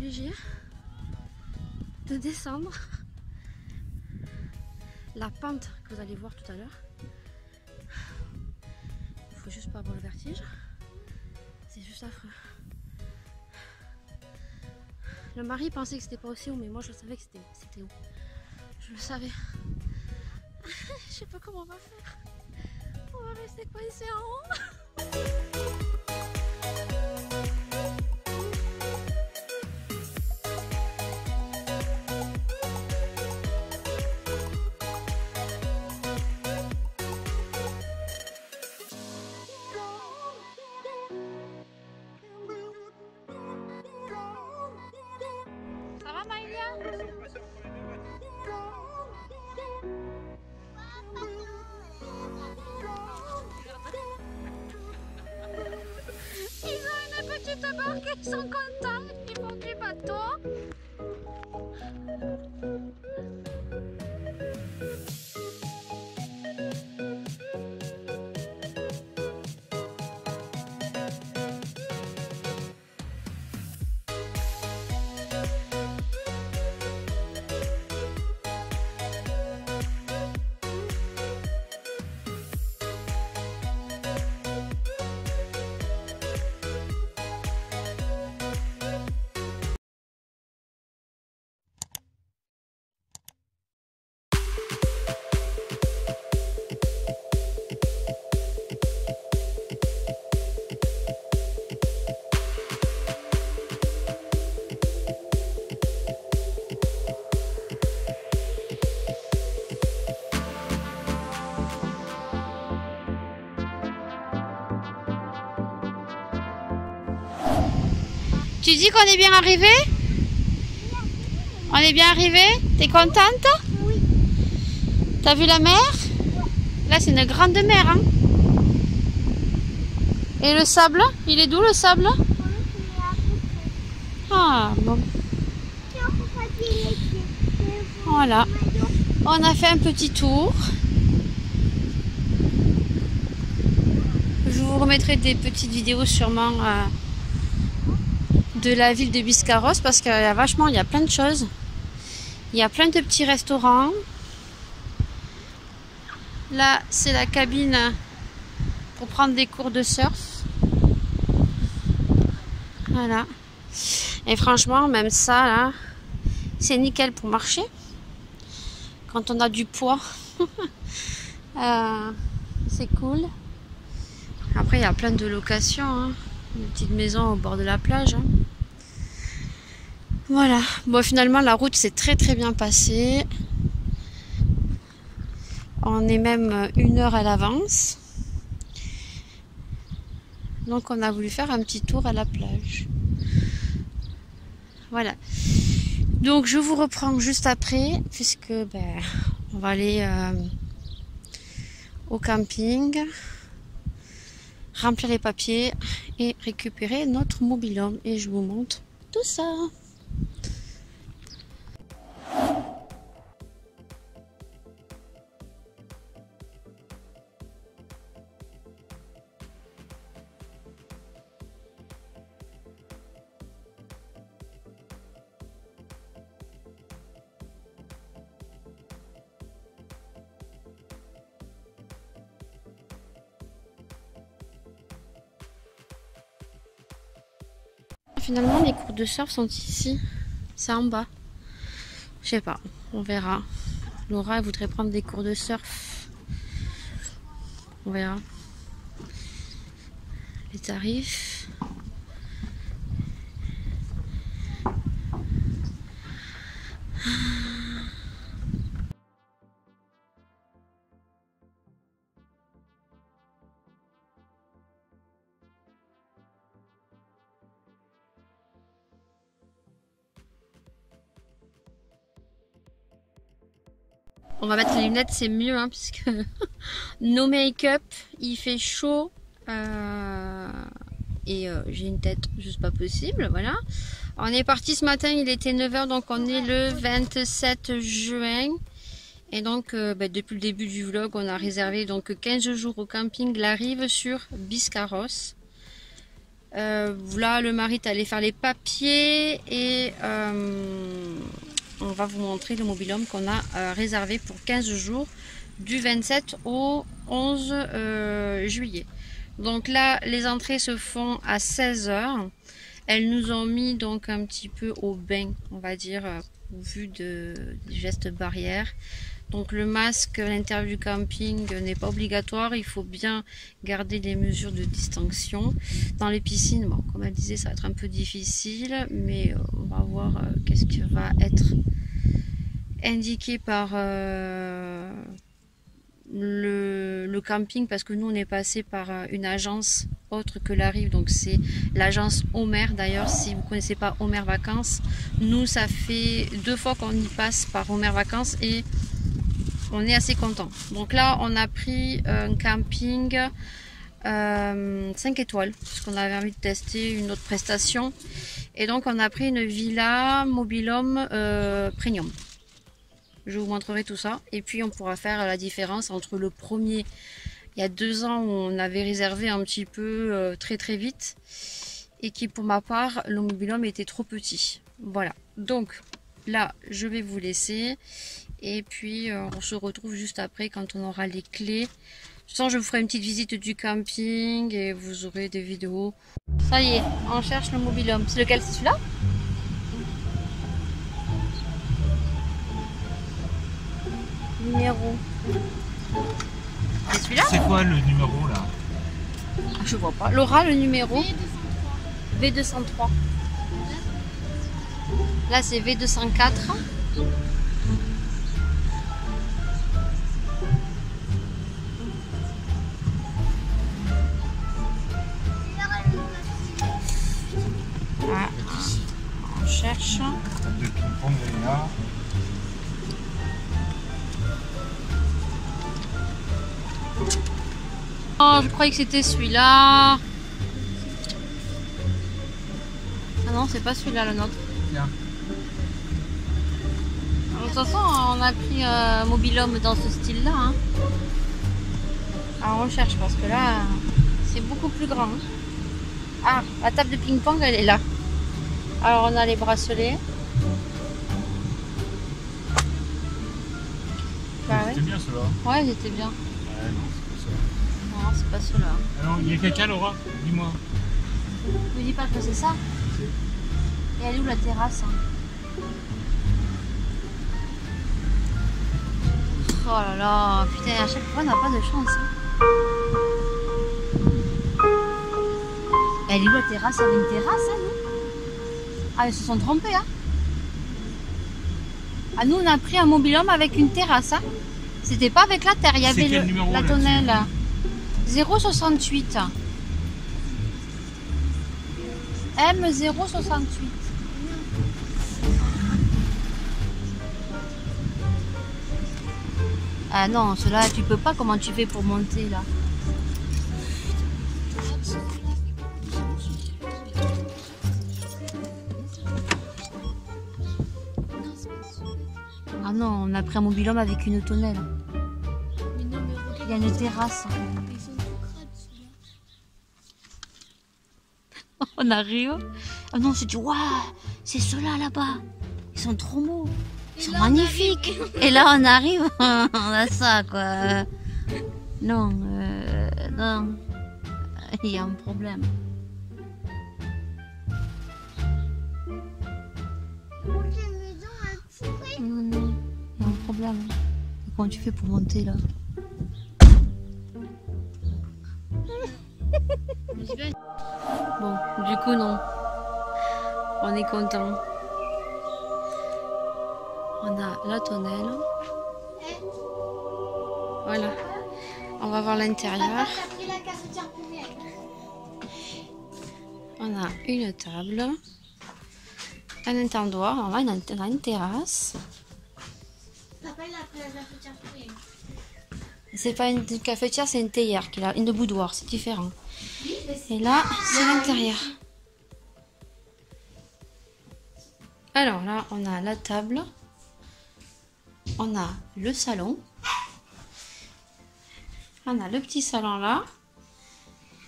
obligée de descendre la pente que vous allez voir tout à l'heure. Il faut juste pas avoir le vertige. C'est juste affreux. Le mari pensait que c'était pas aussi haut, mais moi je savais que c'était haut. Je le savais. Je sais pas comment on va faire. On va rester coincé en haut. Ça va Maïlia? Ils ont une petite barque, ils sont contents, ils font du bateau. Tu dis qu'on est bien arrivé? On est bien arrivé? T'es contente? Oui. T'as vu la mer? Là c'est une grande mer hein? Et le sable? Il est d'où le sable? Ah bon. Voilà. On a fait un petit tour. Je vous remettrai des petites vidéos sûrement de la ville de Biscarrosse parce qu'il y a vachement, il y a plein de choses. Il y a plein de petits restaurants. Là, c'est la cabine pour prendre des cours de surf. Voilà. Et franchement, même ça, là, c'est nickel pour marcher. Quand on a du poids. C'est cool. Après, il y a plein de locations. Hein. Une petite maison au bord de la plage. Hein. Voilà. Bon, finalement, la route s'est très très bien passée. On est même 1 heure à l'avance. Donc, on a voulu faire un petit tour à la plage. Voilà. Donc, je vous reprends juste après, puisque ben, on va aller au camping, remplir les papiers et récupérer notre mobil-home. Et je vous montre tout ça. Finalement, les cours de surf sont ici. C'est en bas. Je sais pas. On verra. Laura elle voudrait prendre des cours de surf. On verra. Les tarifs. On va mettre les lunettes, c'est mieux, hein, puisque no make-up, il fait chaud et j'ai une tête juste pas possible, voilà. On est parti ce matin, il était 9 h, donc on est le 27 juin. Et donc, depuis le début du vlog, on a réservé donc 15 jours au camping La Rive sur Biscarrosse. Là, le mari est allé faire les papiers et on va vous montrer le mobil-home qu'on a réservé pour 15 jours du 27 au 11 juillet. Donc là, les entrées se font à 16 h. Elles nous ont mis donc un petit peu au bain, on va dire, au vu des gestes barrières. Donc le masque à l'intérieur du camping n'est pas obligatoire, il faut bien garder les mesures de distinction. Dans les piscines, bon, comme elle disait, ça va être un peu difficile, mais on va voir qu'est-ce qui va être indiqué par le camping, parce que nous on est passé par une agence autre que la Rive, donc c'est l'agence Homer. D'ailleurs, si vous ne connaissez pas Homer Vacances, nous ça fait 2 fois qu'on y passe par Homer Vacances et on est assez content. Donc là on a pris un camping 5 étoiles parce qu'on avait envie de tester une autre prestation, et donc on a pris une villa mobil-home premium. Je vous montrerai tout ça et puis on pourra faire la différence entre le premier, il y a 2 ans, où on avait réservé un petit peu très vite, et qui pour ma part, le mobil-home était trop petit. Voilà, donc là je vais vous laisser et puis on se retrouve juste après quand on aura les clés. Sans, je vous ferai une petite visite du camping et vous aurez des vidéos. Ça y est, on cherche le mobil-home. C'est lequel? C'est celui-là? Numéro. C'est celui-là? C'est quoi le numéro là? Ah, je vois pas. Laura, le numéro? V203. Là c'est V204. Ah, on cherche. De ping-pong là. Oh, je croyais que c'était celui-là. Ah non, c'est pas celui-là, le nôtre. Tiens. Alors, de toute façon, on a pris mobil-home dans ce style-là. Hein. Alors, on cherche parce que là, c'est beaucoup plus grand. Ah, la table de ping-pong, elle est là. Alors, on a les bracelets. Bah, C'était bien cela. Ouais, c'était bien. Ouais, non, c'est pas ça. Non, c'est pas cela. Alors, il y a quelqu'un, Laura? Dis-moi. Ne me dis pas que c'est ça. Et elle est où la terrasse? Oh là là, putain, à chaque fois on n'a pas de chance. Hein. Elle est où la terrasse? Il y avait une terrasse, hein, nous? Ah, ils se sont trompés, hein. Ah, nous on a pris un mobil-home avec une terrasse, hein. C'était pas avec la terre, il y avait la tonnelle. 068. M068. Ah non, cela tu peux pas, comment tu fais pour monter là? Ah non, on a pris un mobil-home avec une tonnelle. Il y a une terrasse. On arrive. Ah non, c'est du waouh, c'est ceux-là là-bas. Ils sont trop beaux. Ils sont magnifiques. Et là, on arrive, on a ça quoi. Non, non. Il y a un problème. Non, non, il y a un problème. Comment tu fais pour monter là? Bon, du coup non. On est content. On a la tonnelle. Voilà. On va voir l'intérieur. On a une table. Un étendoir. On a une terrasse. C'est pas une cafetière, c'est une théière qui a une boudoir, c'est différent. Et là, c'est l'intérieur. Alors là, on a la table. On a le salon. On a le petit salon là,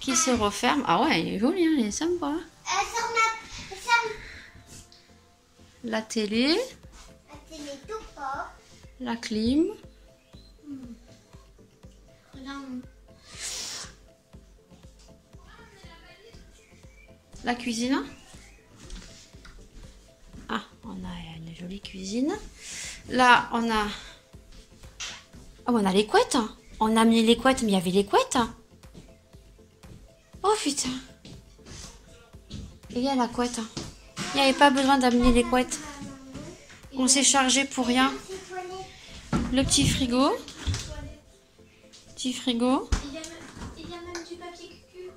qui se referme. Ah ouais, il est joli, hein, il est sympa. La télé. La clim. La cuisine. Ah, on a une jolie cuisine. Là, on a... Oh, on a les couettes. On a amené les couettes, mais il y avait les couettes. Oh, putain. Et il y a la couette. Il n'y avait pas besoin d'amener les couettes. On s'est chargé pour rien. Le petit frigo. Petit frigo. Il y a même du papier cucu.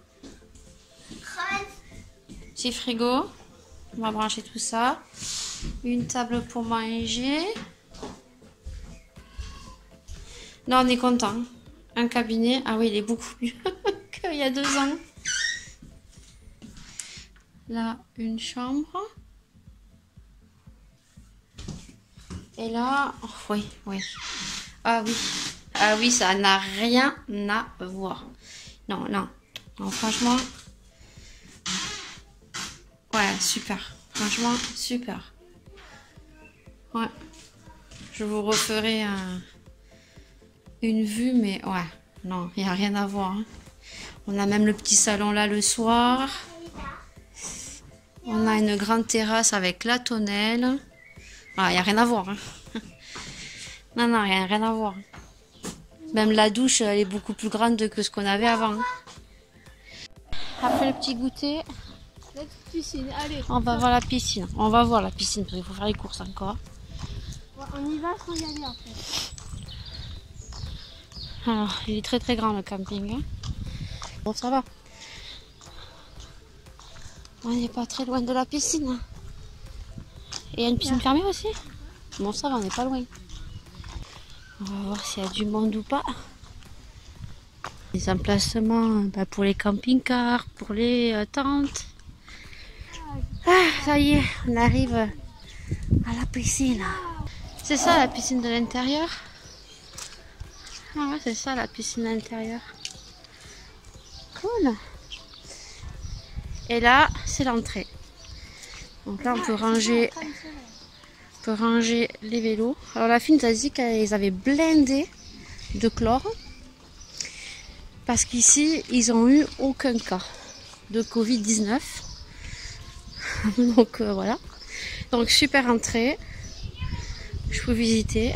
Petit frigo. On va brancher tout ça. Une table pour manger. Non, on est content. Un cabinet. Ah oui, il est beaucoup mieux qu'il y a 2 ans. Là, une chambre. Et là, oh, oui, oui. Ah oui. Ah oui, ça n'a rien à voir. Non, non. Non, franchement. Ouais, super. Franchement, super. Ouais. Je vous referai une vue, mais ouais. Non, il n'y a rien à voir. Hein. On a même le petit salon là le soir. On a une grande terrasse avec la tonnelle. Ah, il n'y a rien à voir. Hein. Non, non, il n'y a rien à voir. Même la douche, elle est beaucoup plus grande que ce qu'on avait avant. Après le petit goûter, La petite piscine, allez. on va voir la piscine. On va voir la piscine parce qu'il faut faire les courses encore. On y va sans y aller après. Alors, il est très très grand le camping. Hein. Bon, ça va. On n'est pas très loin de la piscine. Hein. Et il y a une piscine fermée aussi. Bon, ça va, on n'est pas loin. On va voir s'il y a du monde ou pas. Les emplacements pour les camping-cars, pour les tentes. Ah, ça y est, on arrive à la piscine. C'est ça la piscine de l'intérieur. Ah ouais, c'est ça la piscine de l'intérieur. Cool. Et là, c'est l'entrée. Donc là, on peut ranger les vélos. Alors la fille nous a dit qu'ils avaient blindé de chlore. Parce qu'ici, ils n'ont eu aucun cas de Covid-19. Donc voilà. Donc super entrée. Je peux visiter.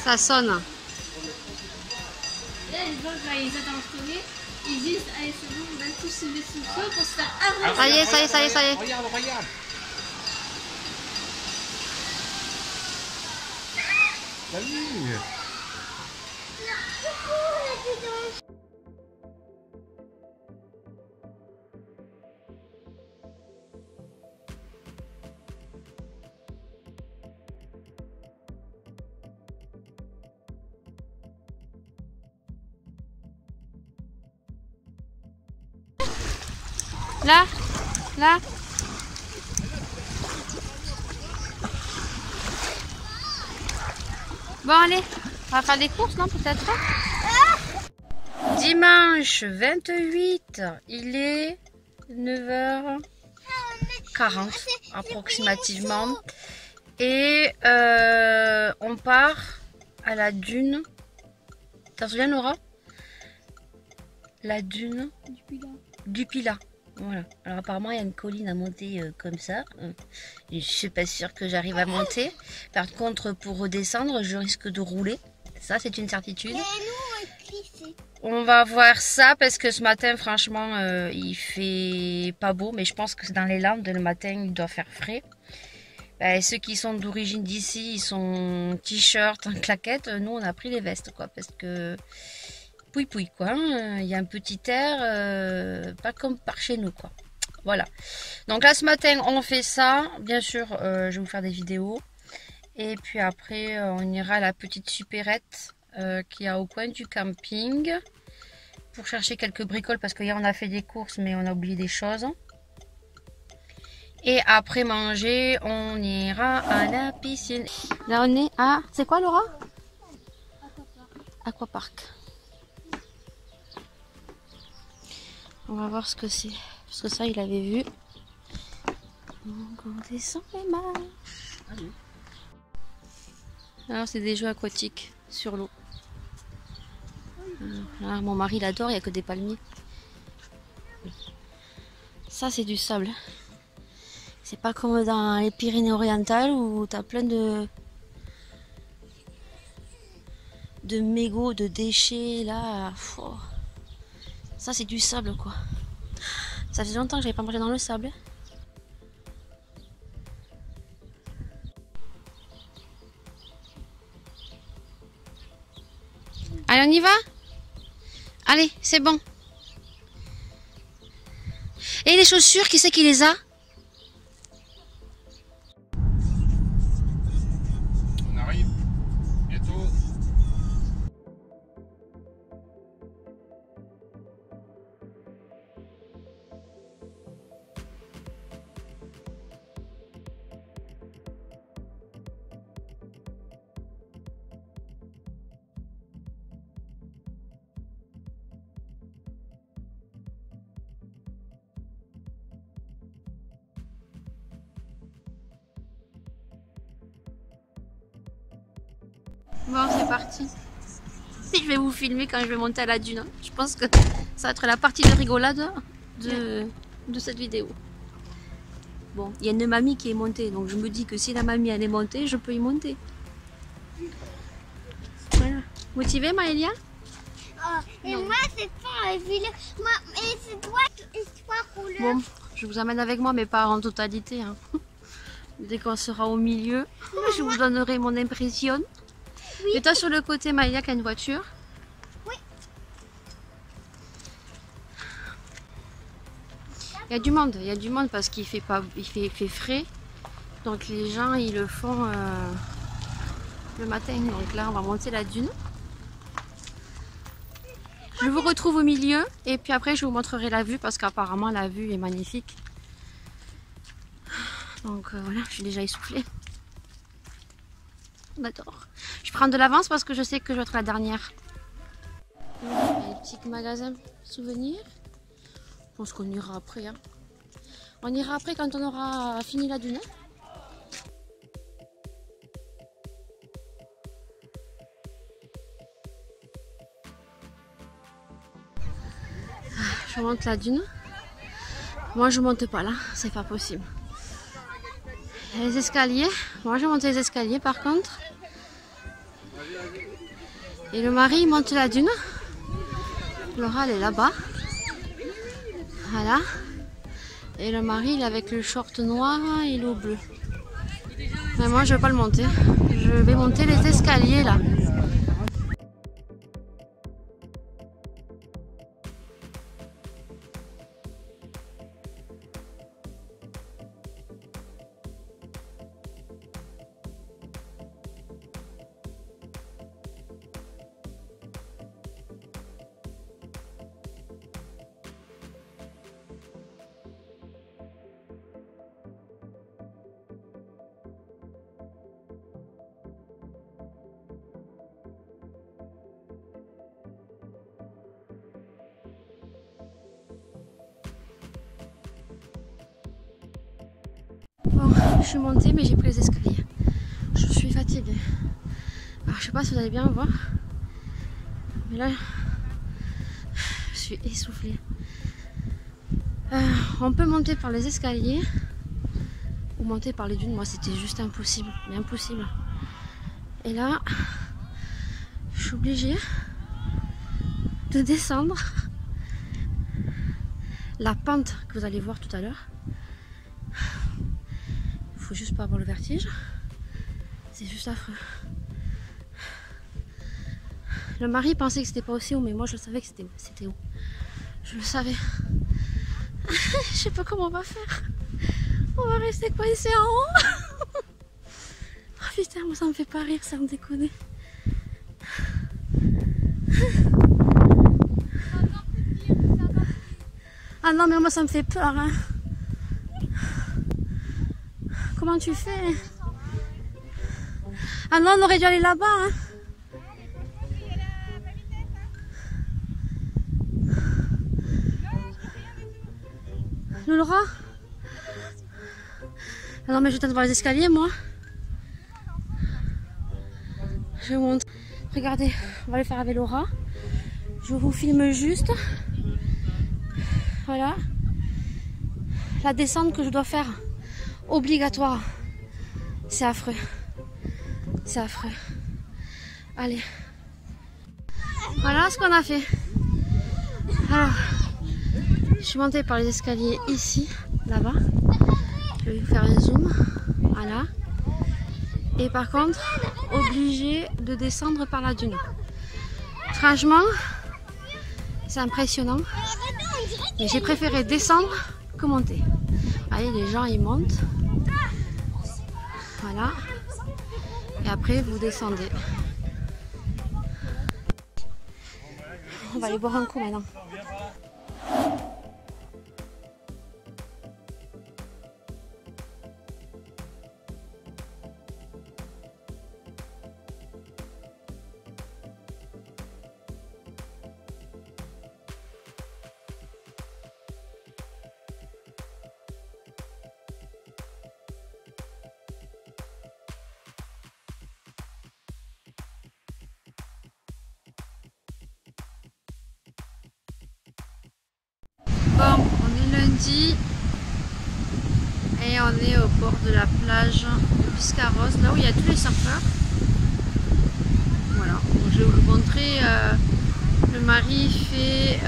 Ça sonne. Là, les gens, là, ils attendent sonner. Ils disent, allez, c'est bon, on va tous se mettre sous le feu pour se faire avancer. Ça y est, ça y est, ça y est, ça y est. Regarde, regarde. Salut. Là, là. Bon allez, on va faire des courses, non, peut-être. Dimanche 28, il est 9h40 approximativement. Et on part à la dune. T'en souviens, Laura? La dune du Pilat. Voilà. Alors apparemment il y a une colline à monter comme ça. Et je suis pas sûre que j'arrive à monter. Par contre, pour redescendre, je risque de rouler. Ça, c'est une certitude. On va voir ça parce que ce matin, franchement, il fait pas beau. Mais je pense que c'est dans les Landes, le matin, il doit faire frais. Ceux qui sont d'origine d'ici, ils sont t-shirt, en claquettes. Nous, on a pris les vestes, quoi, parce que pouille quoi. Hein. Il y a un petit air, pas comme par chez nous, quoi. Voilà. Donc là, ce matin, on fait ça. Bien sûr, je vais vous faire des vidéos. Et puis après, on ira à la petite supérette qui est au coin du camping pour chercher quelques bricoles parce qu'hier on a fait des courses mais on a oublié des choses. Et après manger, on ira à la piscine. Là on est à... C'est quoi Laura? Aquapark. On va voir ce que c'est. Parce que ça il avait vu. Donc on descend les marches. Alors c'est des jeux aquatiques sur l'eau. Là, mon mari il adore, il n'y a que des palmiers. Ça c'est du sable. C'est pas comme dans les Pyrénées-Orientales où tu as plein de mégots, de déchets là. Oh. Ça c'est du sable quoi. Ça fait longtemps que j'avais pas marché dans le sable. Allez, on y va? Allez, c'est bon. Et les chaussures, qui c'est qui les a? On arrive bientôt. Bon, c'est parti. Je vais vous filmer quand je vais monter à la dune. Je pense que ça va être la partie de rigolade de cette vidéo. Bon, il y a une mamie qui est montée, donc je me dis que si la mamie elle est montée, je peux y monter. Voilà. Motivée, Maëlia? Et moi, c'est pas moi, et c'est toi, couleurs. Bon, je vous amène avec moi, mais pas en totalité. Hein. Dès qu'on sera au milieu, je vous donnerai mon impression. Oui. Et toi sur le côté, Maëlia, qui a une voiture? Oui. Il y a du monde parce qu'il fait pas, il fait frais. Donc les gens ils le font le matin. Donc là on va monter la dune. Je vous retrouve au milieu et puis après je vous montrerai la vue parce qu'apparemment la vue est magnifique. Donc voilà, je suis déjà essoufflée. D'accord. Je prends de l'avance parce que je sais que je vais être la dernière. Il y a les petits magasins souvenirs. Je pense qu'on ira après. Hein. On ira après quand on aura fini la dune. Je monte la dune. Moi je monte pas là, c'est pas possible. Les escaliers, moi je monte les escaliers par contre. Et le mari il monte la dune. Laura elle est là-bas. Voilà. Et le mari il est avec le short noir et l'eau bleue. Mais moi je vais pas le monter. Je vais monter les escaliers là. Bon, je suis montée mais j'ai pris les escaliers. Je suis fatiguée. Alors je sais pas si vous allez bien voir. Mais là, je suis essoufflée. On peut monter par les escaliers ou monter par les dunes. Moi c'était juste impossible. Mais impossible. Et là, je suis obligée de descendre la pente que vous allez voir tout à l'heure. Faut juste pas avoir le vertige. C'est juste affreux. Le mari pensait que c'était pas aussi haut, mais moi je savais que c'était haut. Je le savais. Je sais pas comment on va faire. On va rester coincé en haut. Oh putain, moi ça me fait pas rire, sans déconner. Ah non, mais moi ça me fait peur. Hein. Comment tu fais? Ah non, on aurait dû aller là-bas. Hein. Laura? Ah non, mais je tente de voir les escaliers, moi. Je vous montre. Regardez, on va le faire avec Laura. Je vous filme juste. Voilà. La descente que je dois faire. Obligatoire. C'est affreux. C'est affreux. Allez. Voilà ce qu'on a fait. Alors, je suis montée par les escaliers ici, là-bas. Je vais vous faire un zoom. Voilà. Et par contre, obligé de descendre par la dune. Franchement, c'est impressionnant. Mais j'ai préféré descendre que monter. Vous voyez, les gens ils montent. Voilà. Et après, vous descendez. On va aller boire un coup maintenant. Bon, on est lundi et on est au bord de la plage de Biscarrosse, là où il y a tous les surfeurs. Voilà, donc je vais vous montrer. Le mari fait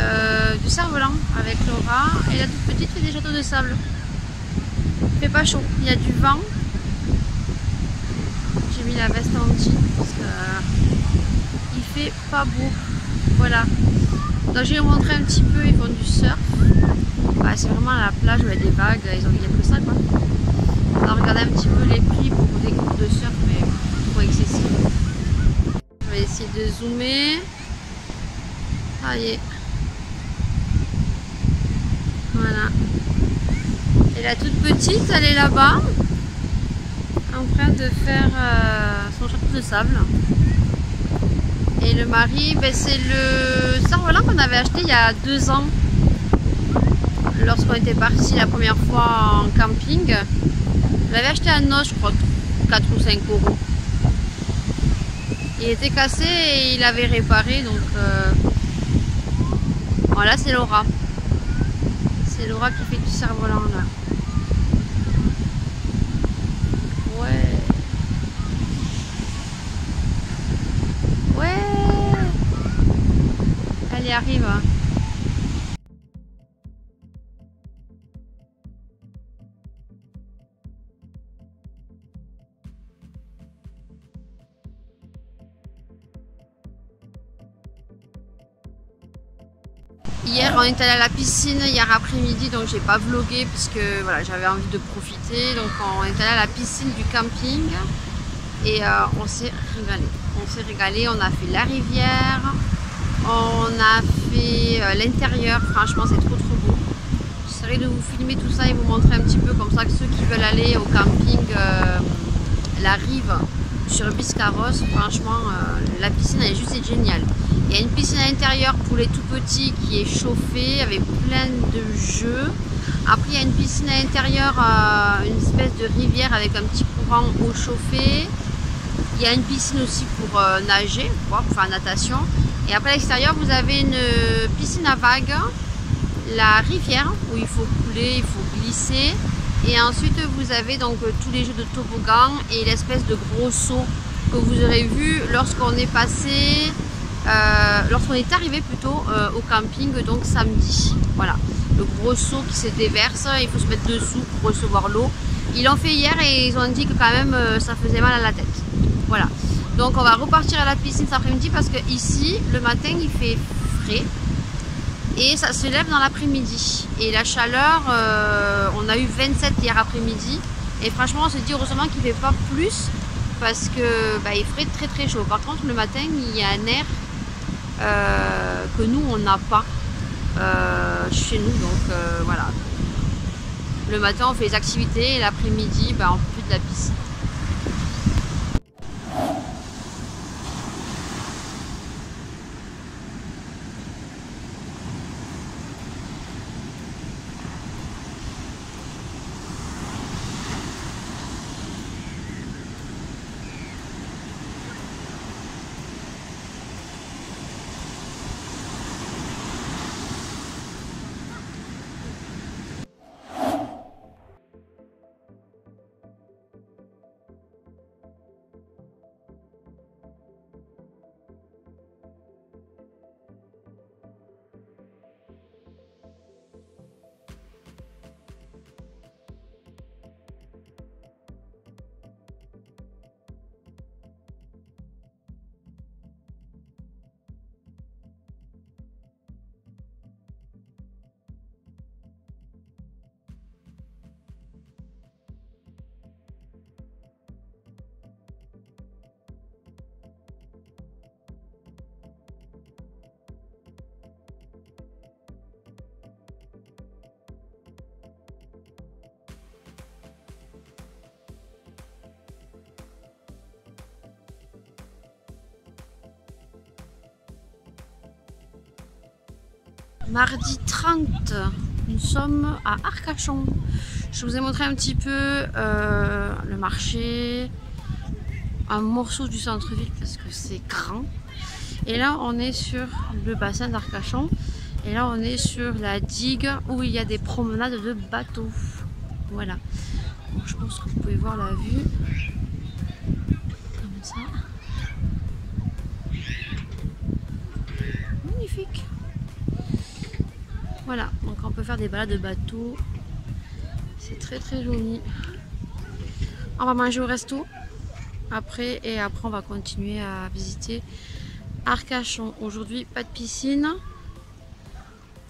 du cerf-volant avec Laura et la toute petite fait des châteaux de sable. Il fait pas chaud, il y a du vent. J'ai mis la veste en jean parce que il fait pas beau. Voilà. Donc je vais vous montrer un petit peu, ils font du surf. Bah, c'est vraiment à la plage où il y a des vagues, il n'y a que ça quoi. On va regarder un petit peu les prix pour des cours de surf, mais trop excessif. Je vais essayer de zoomer. Ça y est. Voilà. Et la toute petite, elle est là-bas, en train de faire son château de sable. Et le mari, ben, c'est le cerf-volant qu'on avait acheté il y a 2 ans. Lorsqu'on était parti la première fois en camping. Je l'avais acheté à Noce, je crois, 4 ou 5 euros. Il était cassé et il avait réparé, donc voilà, c'est Laura. C'est Laura qui fait du cerf-volant là. Ouais. Ouais. Elle y arrive. Hier on est allé à la piscine, hier après-midi, donc j'ai pas vlogué puisque voilà, j'avais envie de profiter. Donc on est allé à la piscine du camping et on s'est régalé. On s'est régalé, on a fait la rivière, on a fait l'intérieur, franchement c'est trop beau. J'essaierai de vous filmer tout ça et vous montrer un petit peu comme ça que ceux qui veulent aller au camping la rive sur Biscarrosse, franchement la piscine elle est juste géniale. Il y a une piscine à l'intérieur pour les tout petits qui est chauffée avec plein de jeux. Après il y a une piscine à l'intérieur, une espèce de rivière avec un petit courant eau chauffée. Il y a une piscine aussi pour nager, pour faire natation. Et après à l'extérieur vous avez une piscine à vagues, la rivière où il faut couler, il faut glisser. Et ensuite vous avez donc tous les jeux de toboggan et l'espèce de gros saut que vous aurez vu lorsqu'on est passé. Lorsqu'on est arrivé plutôt au camping, donc samedi. Voilà, le gros seau qui se déverse, il faut se mettre dessous pour recevoir l'eau. Ils l'ont fait hier et ils ont dit que quand même ça faisait mal à la tête. Voilà, donc on va repartir à la piscine cet après-midi parce que ici le matin il fait frais et ça se lève dans l'après-midi. Et la chaleur, on a eu 27 hier après-midi et franchement on se dit heureusement qu'il ne fait pas plus parce que bah, il ferait très chaud. Par contre le matin il y a un air que nous on n'a pas. chez nous, donc voilà. Le matin on fait les activités et l'après-midi bah, on fait plus de la piscine. Mardi 30, nous sommes à Arcachon. Je vous ai montré un petit peu le marché, un morceau du centre-ville parce que c'est grand. Et là on est sur le bassin d'Arcachon. Et là on est sur la digue où il y a des promenades de bateaux. Voilà. Donc, je pense que vous pouvez voir la vue. Comme ça. Magnifique. Voilà, donc on peut faire des balades de bateau. C'est très très joli. On va manger au resto après et après on va continuer à visiter Arcachon. Aujourd'hui pas de piscine,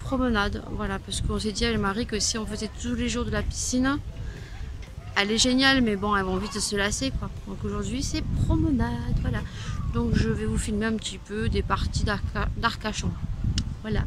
promenade. Voilà, parce qu'on s'est dit avec Marie que si on faisait tous les jours de la piscine, elle est géniale mais bon, elles vont vite se lasser quoi. Donc aujourd'hui c'est promenade, voilà. Donc je vais vous filmer un petit peu des parties d'Arcachon. Voilà.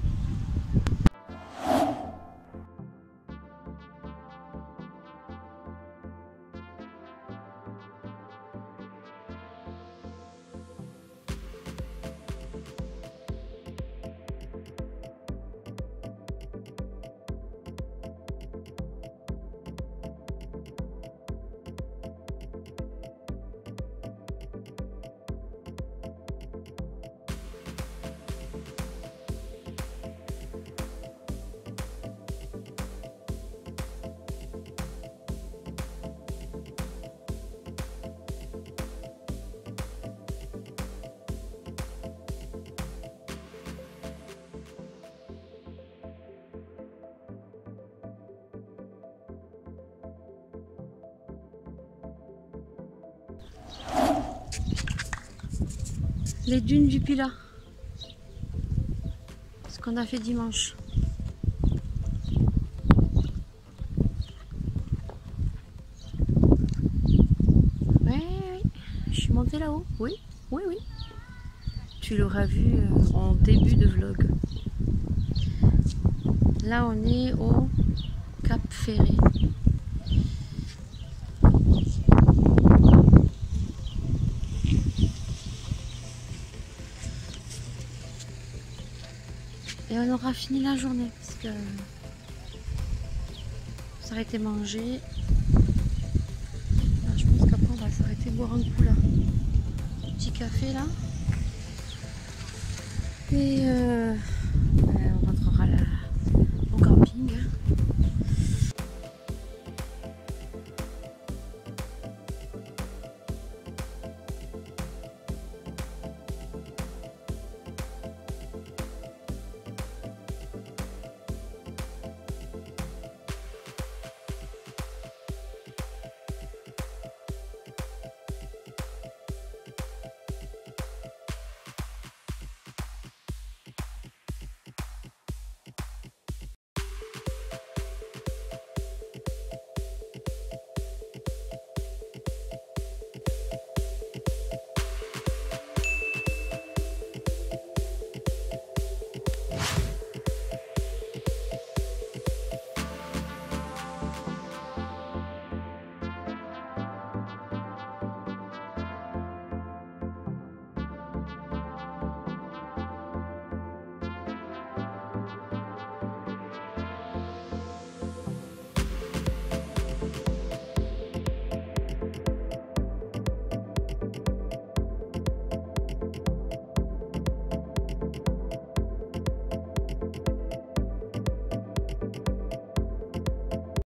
Les dunes du Pilat, ce qu'on a fait dimanche. Oui, je suis montée là-haut. Oui, oui, oui. Tu l'auras vu en début de vlog. Là, on est au Cap Ferré. Et on aura fini la journée parce que on s'arrêter manger. Là, je pense qu'après on va s'arrêter boire un coup là. Petit café là. Et